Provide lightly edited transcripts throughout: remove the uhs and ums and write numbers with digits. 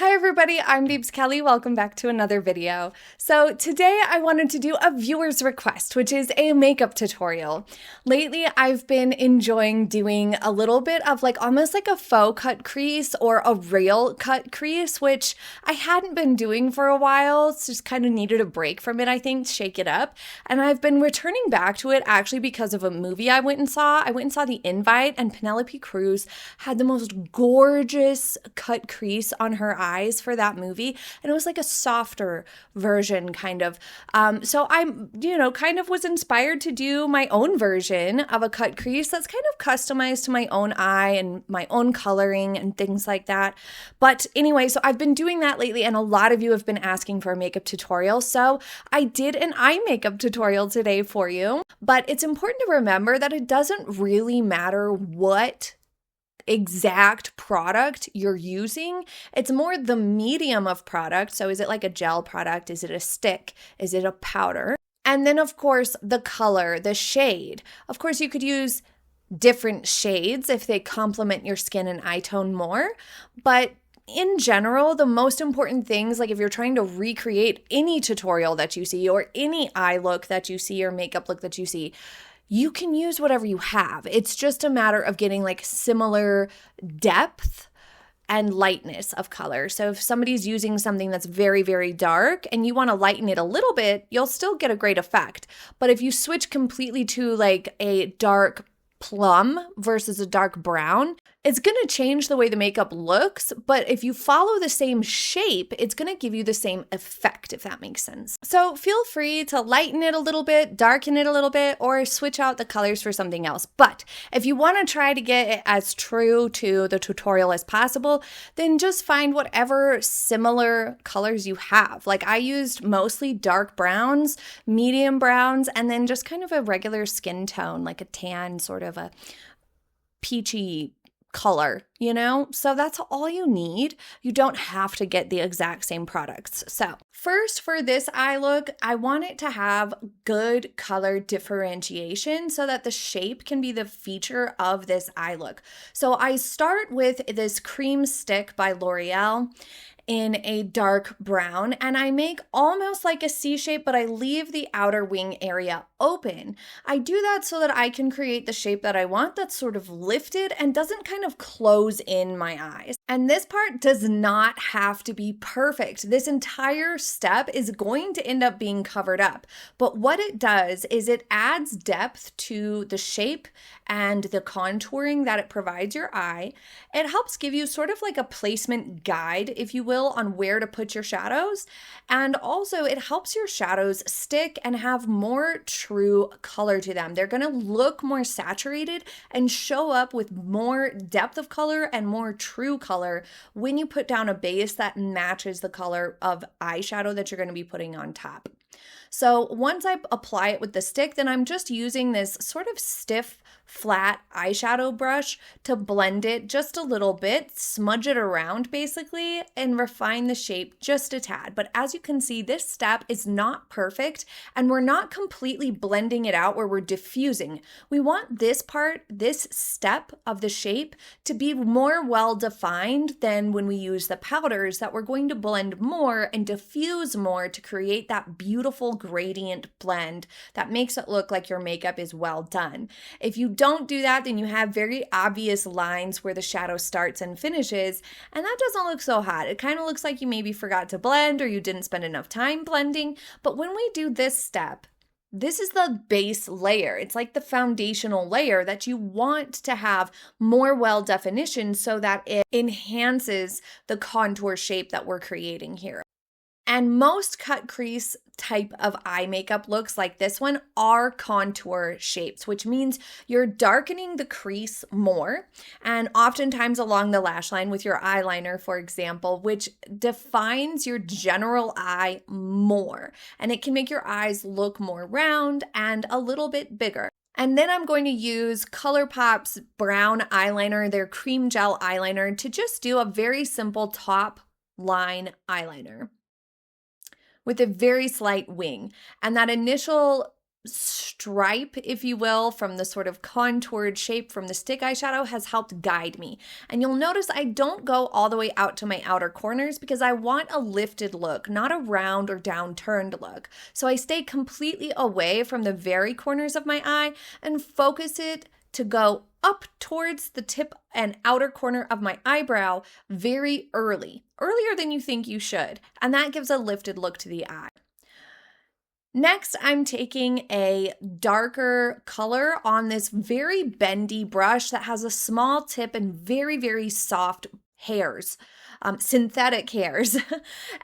Hi everybody, I'm Beebs Kelley. Welcome back to another video. So today I wanted to do a viewer's request, which is a makeup tutorial. Lately, I've been enjoying doing a little bit of almost like a faux cut crease or a real cut crease, which I hadn't been doing for a while. It's just kind of needed a break from it, I think, to shake it up. And I've been returning back to it actually because of a movie I went and saw. I went and saw The Invite, and Penelope Cruz had the most gorgeous cut crease on her eyes for that movie, and it was like a softer version kind of. So I'm, kind of was inspired to do my own version of a cut crease that's kind of customized to my own eye and my own coloring and things like that. But anyway, so I've been doing that lately, and a lot of you have been asking for a makeup tutorial. So I did an eye makeup tutorial today for you, but it's important to remember that it doesn't really matter what exact product you're using. It's more the medium of product. So is it like a gel product? Is it a stick? Is it a powder? And then of course the color, the shade. Of course you could use different shades if they complement your skin and eye tone more, but in general, the most important things, like if you're trying to recreate any tutorial that you see or any eye look that you see or makeup look that you see, you can use whatever you have. It's just a matter of getting similar depth and lightness of color. So if somebody's using something that's very, very dark and you want to lighten it a little bit, you'll still get a great effect. But if you switch completely to a dark plum versus a dark brown, it's going to change the way the makeup looks, but if you follow the same shape, it's going to give you the same effect, if that makes sense. So feel free to lighten it a little bit, darken it a little bit, or switch out the colors for something else. But if you want to try to get it as true to the tutorial as possible, then just find whatever similar colors you have. I used mostly dark browns, medium browns, and then just kind of a regular skin tone, like a tan, sort of a peachy color, So that's all you need. You don't have to get the exact same products. So first, for this eye look, I want it to have good color differentiation so that the shape can be the feature of this eye look. So I start with this cream stick by L'Oreal in a dark brown, and I make almost like a C shape, but I leave the outer wing area open. I do that so that I can create the shape that I want that's sort of lifted and doesn't kind of close in my eyes. And this part does not have to be perfect. This entire step is going to end up being covered up. But what it does is it adds depth to the shape and the contouring that it provides your eye. It helps give you sort of like a placement guide, if you will, on where to put your shadows. And also it helps your shadows stick and have more true color to them. They're going to look more saturated and show up with more depth of color and more true color when you put down a base that matches the color of eyeshadow that you're going to be putting on top. So once I apply it with the stick, then I'm just using this sort of stiff, flat eyeshadow brush to blend it just a little bit, smudge it around basically, and refine the shape just a tad. But as you can see, this step is not perfect, and we're not completely blending it out where we're diffusing. We want this part, this step of the shape, to be more well-defined than when we use the powders that we're going to blend more and diffuse more to create that beautiful gradient blend that makes it look like your makeup is well done. If you don't do that, then you have very obvious lines where the shadow starts and finishes, and that doesn't look so hot. It kind of looks like you maybe forgot to blend or you didn't spend enough time blending. But when we do this step, this is the base layer. It's like the foundational layer that you want to have more well definition so that it enhances the contour shape that we're creating here. And most cut crease type of eye makeup looks like this one are contour shapes, which means you're darkening the crease more, and oftentimes along the lash line with your eyeliner, for example, which defines your general eye more, and it can make your eyes look more round and a little bit bigger. And then I'm going to use Colourpop's brown eyeliner, their cream gel eyeliner, to just do a very simple top line eyeliner with a very slight wing. And that initial stripe, if you will, from the sort of contoured shape from the stick eyeshadow has helped guide me. And you'll notice I don't go all the way out to my outer corners because I want a lifted look, not a round or downturned look. So I stay completely away from the very corners of my eye and focus it to go up towards the tip and outer corner of my eyebrow very early, earlier than you think you should. And that gives a lifted look to the eye. Next, I'm taking a darker color on this very bendy brush that has a small tip and very, very soft hairs, synthetic hairs.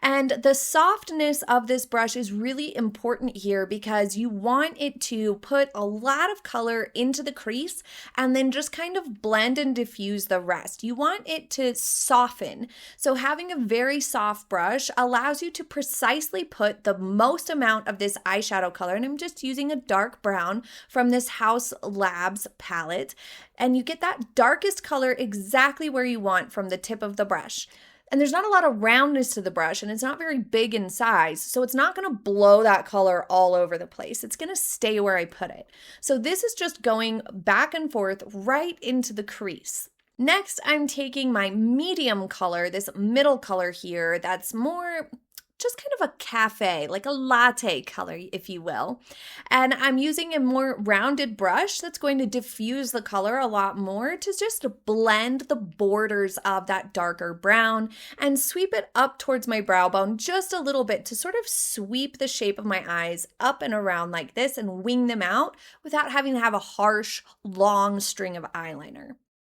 And the softness of this brush is really important here because you want it to put a lot of color into the crease and then just kind of blend and diffuse the rest. You want it to soften. So having a very soft brush allows you to precisely put the most amount of this eyeshadow color, and I'm just using a dark brown from this House Labs palette, and you get that darkest color exactly where you want from the tip of the brush. And there's not a lot of roundness to the brush, and it's not very big in size, so it's not going to blow that color all over the place. It's going to stay where I put it. So this is just going back and forth right into the crease. Next, I'm taking my medium color, this middle color here, that's more just kind of a cafe, like a latte color, if you will. And I'm using a more rounded brush that's going to diffuse the color a lot more to just blend the borders of that darker brown and sweep it up towards my brow bone just a little bit to sort of sweep the shape of my eyes up and around like this and wing them out without having to have a harsh, long string of eyeliner.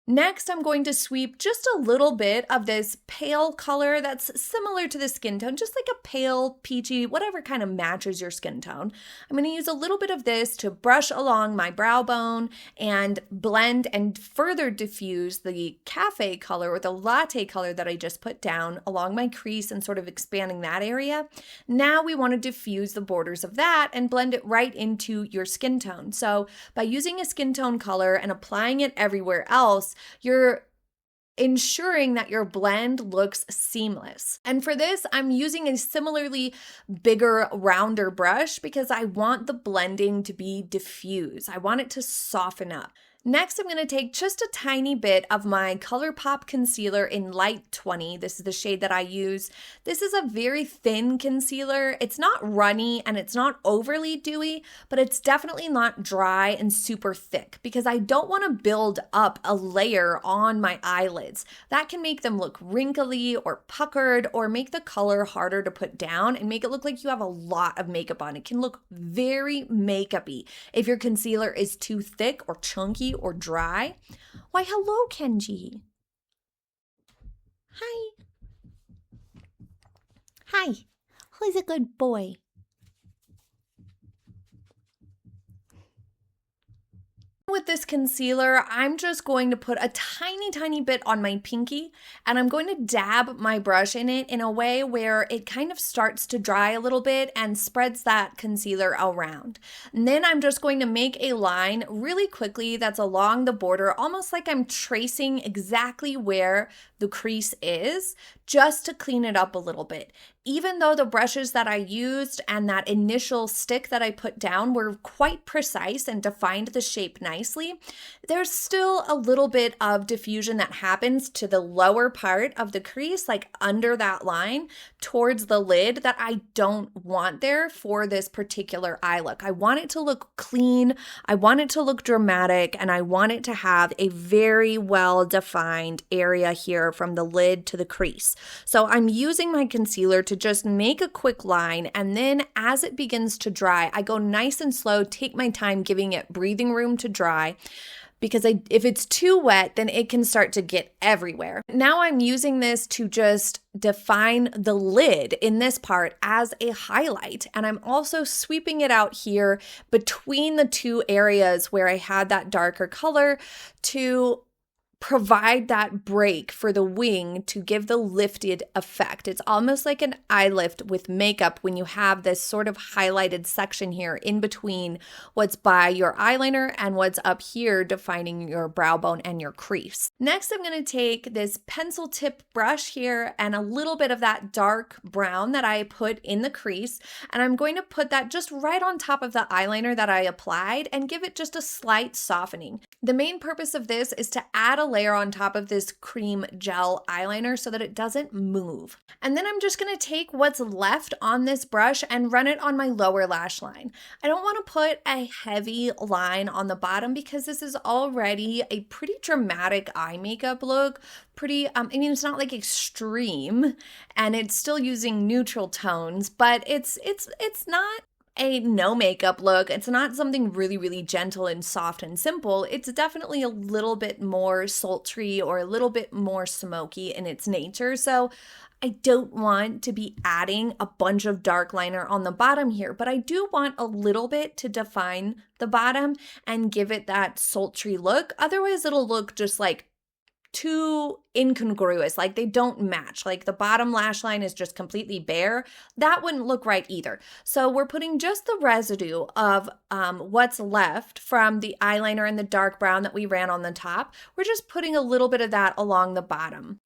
Next, I'm going to sweep just a little bit of this pale color that's similar to the skin tone, just like a pale, peachy, whatever kind of matches your skin tone. I'm going to use a little bit of this to brush along my brow bone and blend and further diffuse the cafe color or the latte color that I just put down along my crease and sort of expanding that area. Now we want to diffuse the borders of that and blend it right into your skin tone. So by using a skin tone color and applying it everywhere else, you're ensuring that your blend looks seamless. And for this, I'm using a similarly bigger, rounder brush because I want the blending to be diffuse. I want it to soften up. Next, I'm going to take just a tiny bit of my Colourpop concealer in Light 20. This is the shade that I use. This is a very thin concealer. It's not runny and it's not overly dewy, but it's definitely not dry and super thick because I don't want to build up a layer on my eyelids. That can make them look wrinkly or puckered or make the color harder to put down and make it look like you have a lot of makeup on. It can look very makeup-y if your concealer is too thick or chunky or dry. Why, hello, Kenji. Hi. Hi. Who's a good boy? With this concealer, I'm just going to put a tiny bit on my pinky, and I'm going to dab my brush in it in a way where it kind of starts to dry a little bit and spreads that concealer around. And then I'm just going to make a line really quickly that's along the border, almost like I'm tracing exactly where the crease is, just to clean it up a little bit. Even though the brushes that I used and that initial stick that I put down were quite precise and defined the shape nicely, there's still a little bit of diffusion that happens to the lower part of the crease, like under that line towards the lid, that I don't want there for this particular eye look. I want it to look clean, I want it to look dramatic, and I want it to have a very well-defined area here from the lid to the crease. So I'm using my concealer to just make a quick line, and then as it begins to dry, I go nice and slow, take my time giving it breathing room to dry, because if it's too wet, then it can start to get everywhere. Now I'm using this to just define the lid in this part as a highlight, and I'm also sweeping it out here between the two areas where I had that darker color to provide that break for the wing to give the lifted effect. It's almost like an eye lift with makeup when you have this sort of highlighted section here in between what's by your eyeliner and what's up here defining your brow bone and your crease. Next, I'm going to take this pencil tip brush here and a little bit of that dark brown that I put in the crease, and I'm going to put that just right on top of the eyeliner that I applied and give it just a slight softening. The main purpose of this is to add a layer on top of this cream gel eyeliner so that it doesn't move. And then I'm just going to take what's left on this brush and run it on my lower lash line. I don't want to put a heavy line on the bottom because this is already a pretty dramatic eye makeup look. It's not like extreme, and it's still using neutral tones, but it's not a no makeup look. It's not something really, really gentle and soft and simple. It's definitely a little bit more sultry or a little bit more smoky in its nature. So I don't want to be adding a bunch of dark liner on the bottom here, but I do want a little bit to define the bottom and give it that sultry look. Otherwise, it'll look just like too incongruous, like they don't match. Like the bottom lash line is just completely bare. That wouldn't look right either. So we're putting just the residue of what's left from the eyeliner and the dark brown that we ran on the top. We're just putting a little bit of that along the bottom.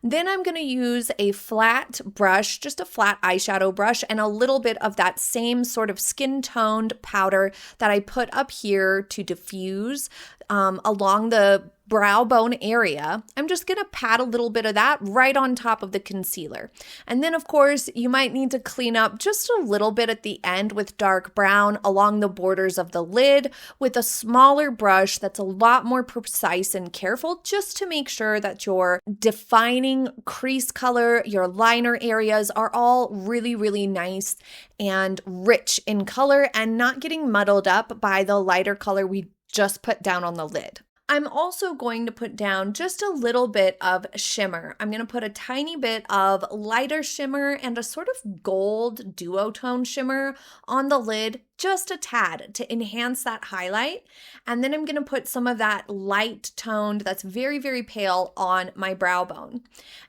Then I'm going to use a flat brush, just a flat eyeshadow brush, and a little bit of that same sort of skin toned powder that I put up here to diffuse along the brow bone area. I'm just going to pat a little bit of that right on top of the concealer. And then, of course, you might need to clean up just a little bit at the end with dark brown along the borders of the lid with a smaller brush that's a lot more precise and careful, just to make sure that your defining crease color, your liner areas are all really, really nice and rich in color and not getting muddled up by the lighter color we just put down on the lid. I'm also going to put down just a little bit of shimmer. I'm going to put a tiny bit of lighter shimmer and a sort of gold duotone shimmer on the lid, just a tad to enhance that highlight. And then I'm going to put some of that light toned, that's very, very pale, on my brow bone.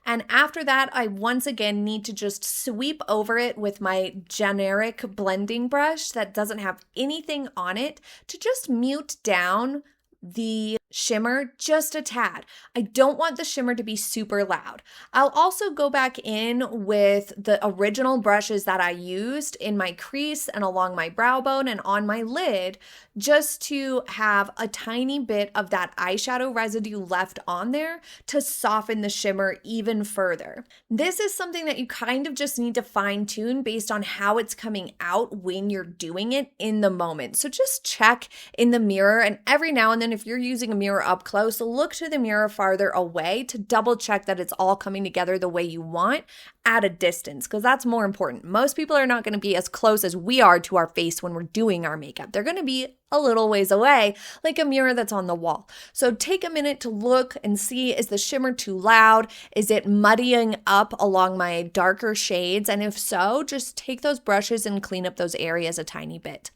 And after that, I once again need to just sweep over it with my generic blending brush that doesn't have anything on it to just mute down the shimmer just a tad. I don't want the shimmer to be super loud. I'll also go back in with the original brushes that I used in my crease and along my brow bone and on my lid, just to have a tiny bit of that eyeshadow residue left on there to soften the shimmer even further. This is something that you kind of just need to fine tune based on how it's coming out when you're doing it in the moment. So just check in the mirror, and every now and then, if you're using a mirror up close, look to the mirror farther away to double check that it's all coming together the way you want at a distance, because that's more important. Most people are not going to be as close as we are to our face when we're doing our makeup. They're going to be a little ways away, like a mirror that's on the wall. So take a minute to look and see, is the shimmer too loud? Is it muddying up along my darker shades? And if so, just take those brushes and clean up those areas a tiny bit.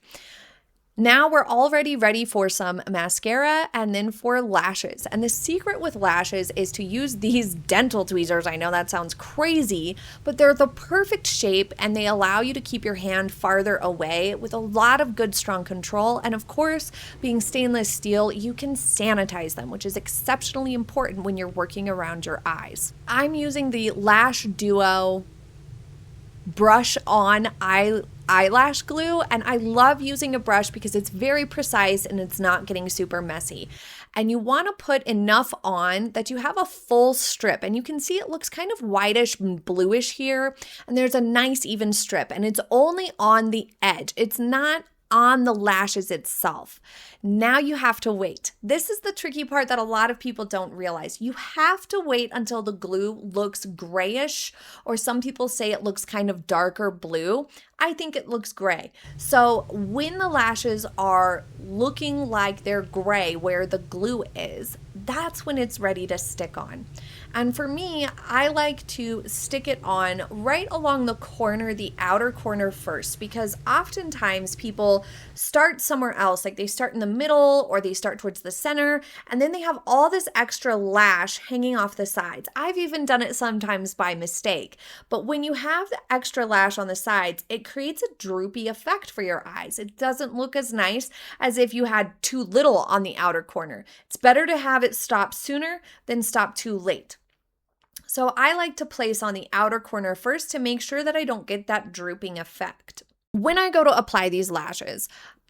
Now we're already ready for some mascara and then for lashes. And the secret with lashes is to use these dental tweezers. I know that sounds crazy, but they're the perfect shape and they allow you to keep your hand farther away with a lot of good, strong control. And of course, being stainless steel, you can sanitize them, which is exceptionally important when you're working around your eyes. I'm using the Lash Duo brush on eyelash glue, and I love using a brush because it's very precise and it's not getting super messy. And you want to put enough on that you have a full strip, and you can see it looks kind of whitish and bluish here, and there's a nice even strip, and it's only on the edge. It's not on the lashes itself. Now you have to wait. This is the tricky part that a lot of people don't realize. You have to wait until the glue looks grayish, or some people say it looks kind of darker blue. I think it looks gray. So when the lashes are looking like they're gray where the glue is, that's when it's ready to stick on. And for me, I like to stick it on right along the corner, the outer corner first, because oftentimes people start somewhere else, like they start in the middle or they start towards the center, and then they have all this extra lash hanging off the sides. I've even done it sometimes by mistake, but when you have the extra lash on the sides, it creates a droopy effect for your eyes. It doesn't look as nice as if you had too little on the outer corner. It's better to have it stop sooner than stop too late. So I like to place on the outer corner first to make sure that I don't get that drooping effect. When I go to apply these lashes,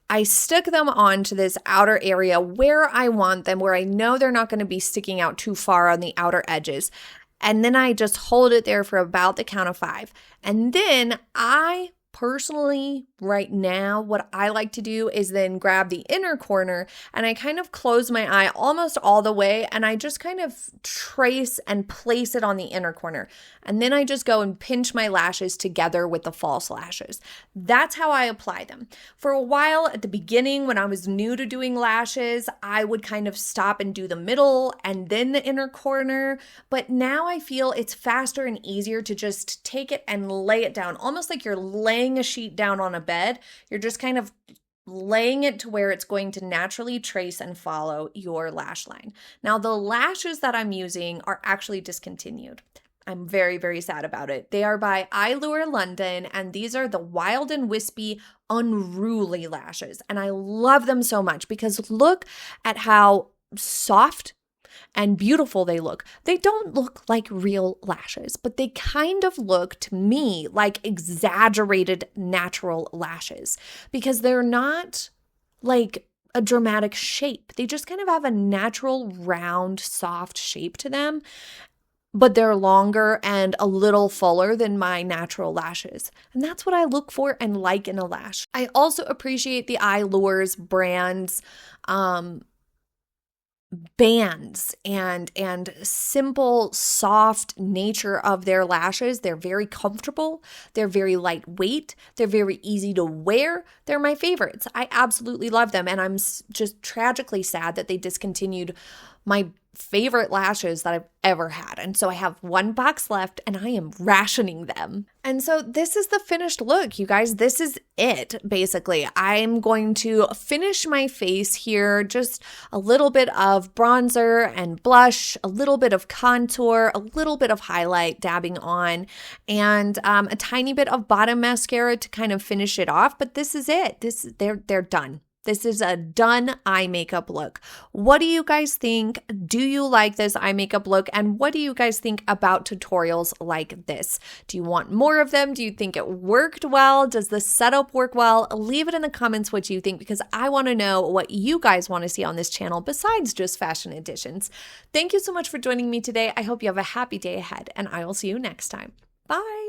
I stick them onto this outer area where I want them, where I know they're not going to be sticking out too far on the outer edges. And then I just hold it there for about the count of 5. And then I personally, right now, what I like to do is then grab the inner corner and I kind of close my eye almost all the way and I just kind of trace and place it on the inner corner. And then I just go and pinch my lashes together with the false lashes. That's how I apply them. For a while at the beginning, when I was new to doing lashes, I would kind of stop and do the middle and then the inner corner. But now I feel it's faster and easier to just take it and lay it down, almost like you're laying a sheet down on a bed. You're just kind of laying it to where it's going to naturally trace and follow your lash line. Now, the lashes that I'm using are actually discontinued. I'm very, very sad about it. They are by Eyelure London, and these are the Wild and Wispy Unruly lashes. And I love them so much because look at how soft and beautiful they look. They don't look like real lashes, but they kind of look to me like exaggerated natural lashes because they're not like a dramatic shape. They just kind of have a natural, round, soft shape to them, but they're longer and a little fuller than my natural lashes. And that's what I look for and like in a lash. I also appreciate the Eyelure's brand's bands and simple, soft nature of their lashes. They're very comfortable. They're very lightweight. They're very easy to wear. They're my favorites. I absolutely love them. And I'm just tragically sad that they discontinued my favorite lashes that I've ever had. And so I have one box left and I am rationing them. And so this is the finished look, you guys. This is it, basically. I'm going to finish my face here, just a little bit of bronzer and blush, a little bit of contour, a little bit of highlight dabbing on, and a tiny bit of bottom mascara to kind of finish it off. But this is it. They're done. This is a done eye makeup look. What do you guys think? Do you like this eye makeup look? And what do you guys think about tutorials like this? Do you want more of them? Do you think it worked well? Does the setup work well? Leave it in the comments what you think because I want to know what you guys want to see on this channel besides just fashion editions. Thank you so much for joining me today. I hope you have a happy day ahead and I will see you next time. Bye.